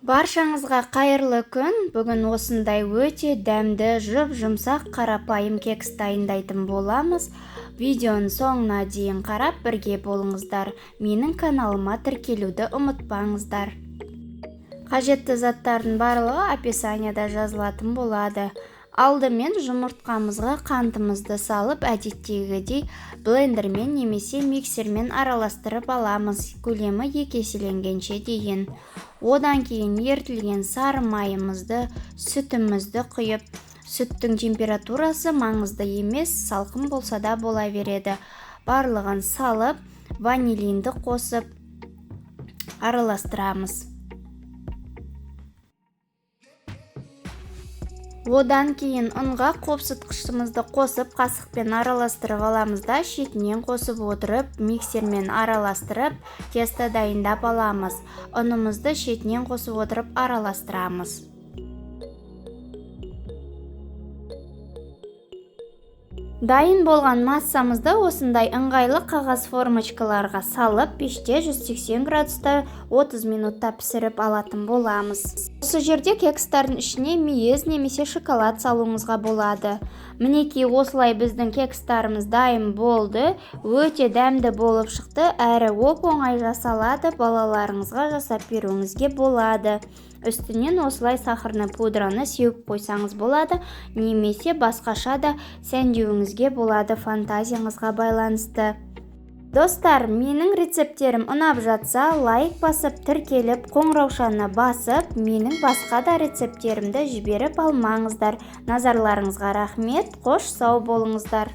Баршаңызға қайырлы күн. Бүгін осындай өте дәмді, жұп-жұмсақ қарапайым кекс дайындайтын боламыз. Видеоның соңына дейін қарап бірге болыңыздар. Менің каналыма тіркелуді ұмытпаңыздар. Қажетті заттардың барлығы описанияда жазылатын болады. Алдымен жұмыртқамызға қантымызды салып, әдеттегідей блендермен немесе миксермен араластырып аламыз, көлемі 2 еселенгенше дейін. Одан кейін ерітілген сары майымызды, сүтімізді құйып, сүттің температурасы маңызды емес, салқын болса да бола береді. Барлығын салып, ванилинді қосып араластырамыз. Одан кейін ұнға қопсытқышымызды қосып, қасықпен араластырып аламыз да, шетінен қосып отырып, миксермен араластырып, тесто дайындап аламыз. Ұнымызды шетінен қосып отырып араластырамыз. Дайын болған массамызды осындай ыңғайлы қағаз формочкаларға салып, пеште 180 градуста 30 минутта пісіріп алатын боламыз. Осы жерде кекстардың ішіне мейіз немесе шоколад салуыңызға болады. Мінекей осылай біздің кекстарымыз дайын болды. Өте дәмді болып шықты, әрі оп-оңай жасалады, балаларыңызға жасап беруіңізге болады. Үстінен осылай сахарный пудраны сеуіп қойсаңыз болады, немесе басқаша да сәндеуіңізге болады, фантазияңызға байланысты. Достар, менің рецепттерім ұнап жатса, лайк басып, тіркеліп, қоңыраушаны басып, менің басқа да рецепттерімді жіберіп алмаңыздар. Назарларыңызға рахмет, қош сау болыңыздар.